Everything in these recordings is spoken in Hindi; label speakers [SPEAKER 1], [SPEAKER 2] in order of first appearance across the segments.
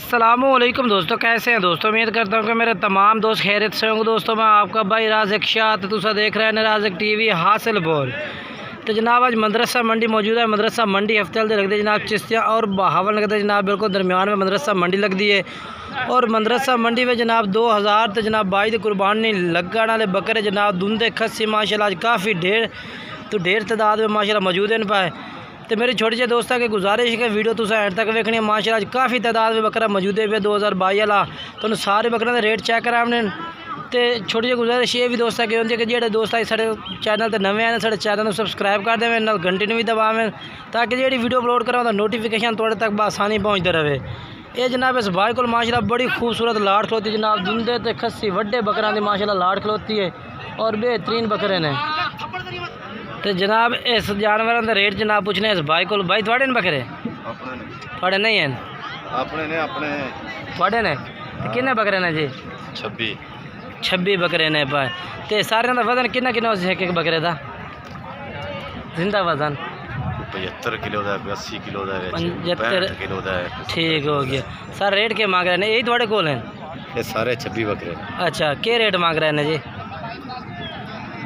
[SPEAKER 1] अस्सलामुअलैकुम दोस्तों, कैसे हैं दोस्तों। उम्मीद करता हूँ कि मेरे तमाम दोस्त खैरियत से होंगे। दोस्तों मैं आपका भाई राज़िक शाह, तो तुसा देख रहे हैं राज़िक टीवी हासिल बोल। तो जनाब आज मदरसा मंडी मौजूद है। मदरसा मंडी हफ्ते लगती है जनाब, चिश्तियाँ और बहावल लगता है जनाब, बिल्कुल दरमियान में मदरसा मंडी लगती है। और मदरसा मंडी में जनाब 2000 तो जनाब बाई दी कुर्बानी लगन वाले बकरे जनाब दुंदे खस्सी माशाल्लाह आज काफ़ी ढेर तादाद में माशाल्लाह मौजूद हैं पाए। तो मेरी छोटी जी दोस्तों की गुजारिश है कि वीडियो तुम एंड तक वेखनी है। माशाल्लाह आज काफ़ी तादाद में बकरा मौजूद है 2022 वाला। तो सारे बकरों के रेट चेक करा हमने। तो छोटी जी गुजारिश ये भी दोस्तों की होती है कि जो दोस्त साढ़े चैनल पर नवे हैं साढ़े चैनल को सबसक्राइब कर देवें, नाल घंटी भी दबावें, ताकि जी वीडियो अपलोड करा नोटिफिकेशन थोड़े तक बसानी पहुँचते रहे। ये जनाब इस भाई को माशाल्लाह बड़ी खूबसूरत लाट खलोती जनाब, दुंदे तो खस्सी वड्डे बकरा की माशाल्लाह लाट खलोती है और बेहतरीन बकरे ने। तो जनाब इस जानवरों का रेट जनाब पूछने इस भाई को। भाई थोड़े बकरे थोड़े नहीं हैं? थोड़े ने किन्ने बकरे ने जी? 26 बकरे ने पाए। तो सारे का वजन किन्ना एक बकरे का जिंदा वजन?
[SPEAKER 2] 75 किलो का, 80 किलो का,
[SPEAKER 1] 75
[SPEAKER 2] किलो का।
[SPEAKER 1] ठीक हो गया। सर रेट के मांग रहे हैं? यही थोड़े कोल हैं
[SPEAKER 2] ये सारे 26 बकरे।
[SPEAKER 1] अच्छा, क्या रेट मांग रहे हैं जी?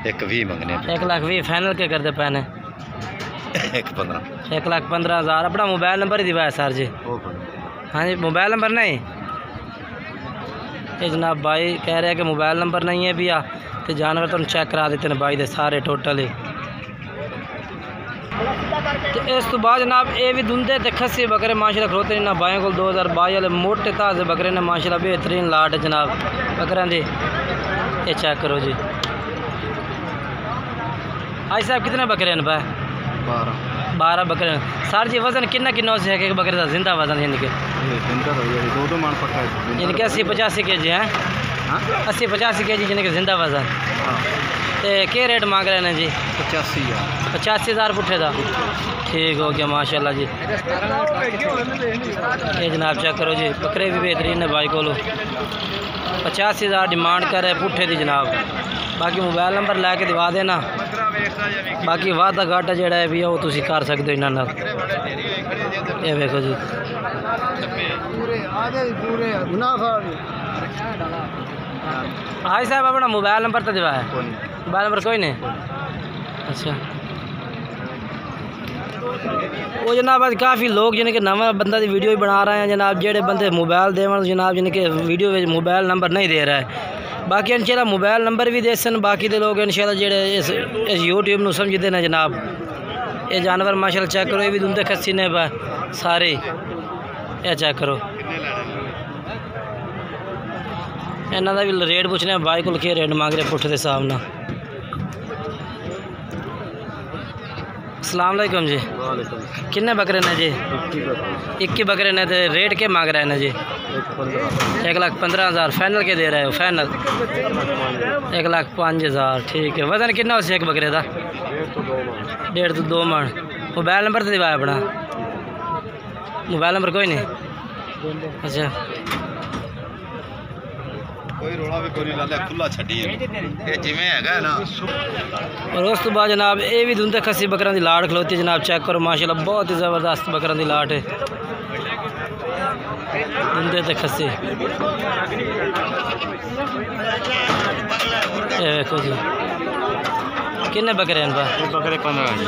[SPEAKER 2] 1,20 मंगने।
[SPEAKER 1] 1,20,000 फाइनल के करते पैने?
[SPEAKER 2] 1,15,000।
[SPEAKER 1] 1,15,000। अपना मोबाइल नंबर ही दिवाया सर जी? हाँ जी, मोबाइल नंबर नहीं? ये जनाब भाई कह रहे हैं कि मोबाइल नंबर नहीं है भैया। तो जानवर तुम चेक करा देते हैं भाई दे सारे टोटल ही। तो इस तो बाद जनाब ये भी दुंदे तो खस्सी बकरे माशाल्लाह खलोते ना भाई को 2022 वाले मोटे ताज़े बकरे ने माशाल्लाह बेहतरीन लाट है जनाब बकरा दी। ये चेक करो जी। भाई साहब कितने बकरे हैं भाई? 12 बकरे। सर जी वजन किन्ना से है एक बकरे का जिंदा वजन? यानी कि 80-85 के जी है? 80-85 के जी यानी कि जिंदा वजन। तो क्या रेट मांग रहे हैं जी? 85,000 पुट्ठे का। ठीक हो गया माशाल्लाह जी। ये जनाब चेक करो जी, बकरे भी बेहतरीन है भाई को। 85,000 डिमांड कर रहे पुट्ठे की जनाब। बाकी मोबाइल नंबर लैके दिवा देना, बाकी वादा घाटा जोड़ा है भी वो तुम कर सकते हो इन्होंने। ये देखो जी। हाँ साहब अपना मोबाइल नंबर तो दिवाया? मोबाइल नंबर कोई नहीं? अच्छा वो जनाब आज काफ़ी लोग जिन्हें कि नवा बंदा की वीडियो भी बना रहे हैं जनाब, जेडे बंदे मोबाइल देवन जनाब जिन्हें कि वीडियो में मोबाइल नंबर नहीं दे रहा है। बाकी इंशाल्लाह मोबाइल नंबर भी दे सन। बाकी दे लोग इंशाल्लाह जेडे इस यूट्यूब में समझते हैं जनाब। ये जानवर माशाल्लाह चेक करो, ये भी दुंदे खस्सी ने सारे। ये चेक करो, इन्हों का भी रेट पूछने भाई को क्या रेट मांग रहे पुट्ठे के हिसाब न। अस्सलाम वालेकुम जी। किन्ने बकरे ने जी? 21 बकरे ने। तो रेट के मांग रहे हैं जी? 1,15,000 फाइनल के दे रहे हो? फाइनल 1,05,000। ठीक है। वजन कितना हो एक बकरे का? 1.5 तो 2 मन। मोबाइल नंबर तो दिवाया अपना? मोबाइल नंबर कोई नहीं? अच्छा
[SPEAKER 2] कोई रोला भी कोई लाले खुला छड्डी है ये जिवें हैगा ना।
[SPEAKER 1] और उस तो बाद जनाब ये भी दुंदे खस्सी बकरा की लाट खलोती है जनाब। चेक करो माशाल्लाह बहुत ही ज़बरदस्त बकरा की लाट है, दुंदे ते खस्सी। ये देखो जी। किन्ने बकरे हैं?
[SPEAKER 2] बकरे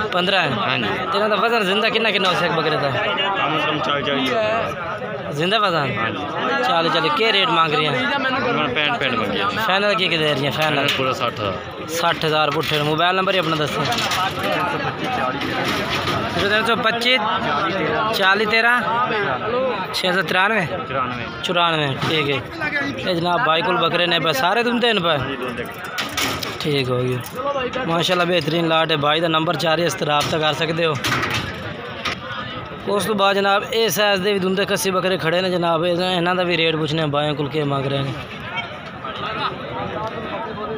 [SPEAKER 1] 15 हैं।
[SPEAKER 2] हाँ जी।
[SPEAKER 1] तेरा तो वजन जिंदा किन्ना हो एक बकरे का? जिंदा वजन 40 क्या रेट मांग रही हैं?
[SPEAKER 2] 65 मंगिया।
[SPEAKER 1] फाइनल की दे रही हैं? फाइनल
[SPEAKER 2] पूरा 60,000
[SPEAKER 1] पुट्ठे। मोबाइल नंबर ही अपना दसो। 325 40 13 693 94। ठीक है। ये जनाब भाई को बकरे ने सारे दुंदे इन पर। ठीक हो गया माशाल्लाह बेहतरीन लाट है। भाई का नंबर 4 इस तरह रब्ता कर सकते हो। उस तो बाद जनाब ये साइज के भी दुंदे खस्सी बकरे खड़े ने जनाब, इन्हों का भी रेट पूछने भाई को क्या मांग रहे हैं।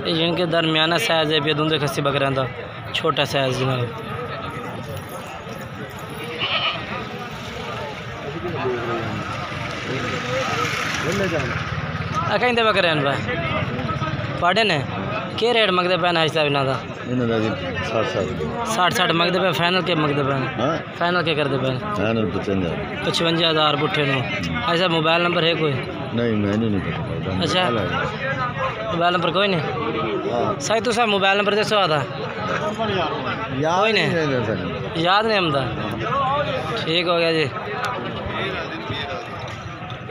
[SPEAKER 1] जिनके दरमियाना साइज है भी दुंदे खस्सी बकरियां का, छोटा साइज जनाब। कहीं बकरे हैं भाई पाड़े ने क्या रेट मंगते पैन है साहब इन्हों का?
[SPEAKER 2] इन्हों दा 60
[SPEAKER 1] 60 मंगते पे फाइनल के मंगते पे
[SPEAKER 2] हां
[SPEAKER 1] फाइनल के करते पे
[SPEAKER 2] फाइनल 55
[SPEAKER 1] 55,000 पुट्ठे नो। ऐसा मोबाइल नंबर है कोई?
[SPEAKER 2] नहीं मैंने नहीं पता।
[SPEAKER 1] अच्छा मोबाइल नंबर कोई नहीं सही तो सब मोबाइल नंबर दसो आता कोई नहीं याद नहीं आमदा। ठीक हो गया जी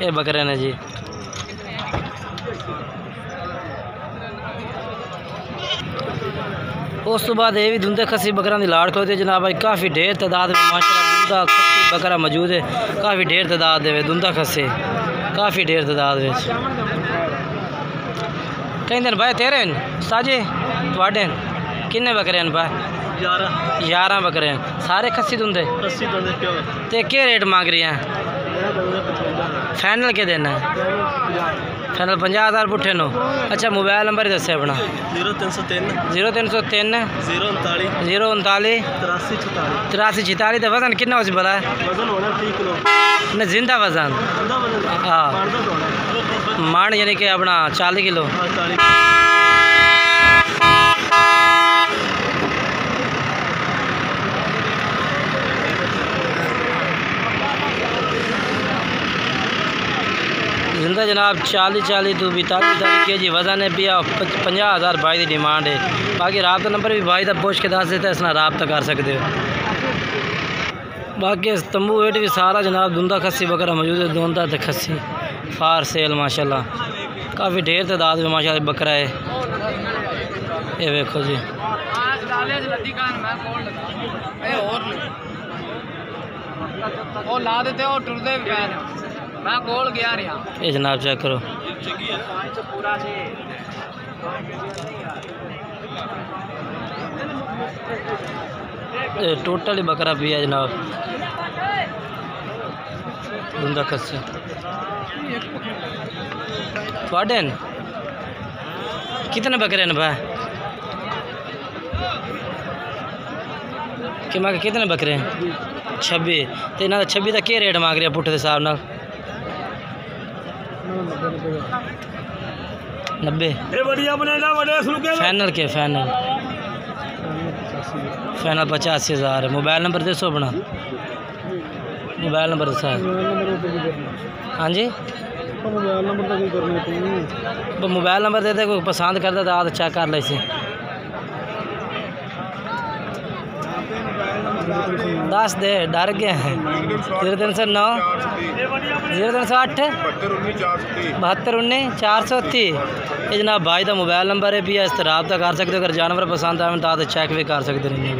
[SPEAKER 1] ये बकरे ने जी। उस तो बाद ये भी धुंधे खसी बकरा की लाड़ खोते जनाब भाई काफ़ी ढेर तादाद में माशाल्लाह धुंधा खसी बकरा मौजूद है। काफ़ी ढेर तादाद दे धुंधा खसे काफ़ी ढेर तादाद में कई दिन भाई तेरे साजे थोड़े किन्ने बकरे हैं भाई? 11 बकरे हैं सारे खसी धुंधे ते क्या रेट मांग रही हैं? फाइनल के देना है? फाइनल 50,000 पुट्ठे नो। अच्छा मोबाइल नंबर दस अपना? 0303 039 83 46। वजन कितना हो भला है? जिंदा वजन हाँ मान यानी कि अपना 40 किलो। जिंदा जनाब 40 तो 42 के जी वजन है पिया। 50,000 भाई की डिमांड है। बाकी रबता नंबर भी भाई का पुछ के दस देता इसना रबता कर सकते हो। बाकी तंबू वेट भी सारा जनाब धुंधा खस्सी बकरा मौजूद है। धुंधा तो खस्सी फार सेल माशाल्लाह काफ़ी ढेर तादाद में माशाल्लाह बकरा है। ये देखो जी ला देते हो टुरदे मैं गोल गया ये जनाब चेक करो। टोटल ही बकरा भी है जनाब धुंधा खस्सी थोड़े कितने बकरे हैं भाई? कि मैं कितने बकरे हैं? 26 तो इन्होंने 26 का क्या रेट मांग रहे पुट्ठे के हिसाब न? 90 फाइनल के फाइनल 85,000। मोबाइल नंबर दसो अपना? मोबाइल नंबर दसा हाँ जी मोबाइल नंबर दे दे कोई पसंद करता तो आप चेक कर ले इसे। दस दे डर गए हैं। 0309 0308 72 19 430 ये जनाब भाई का मोबाइल नंबर है भी इस तरह रब्ता कर सकते हो। अगर जानवर पसंद आए तो चेक भी कर सकते हैं।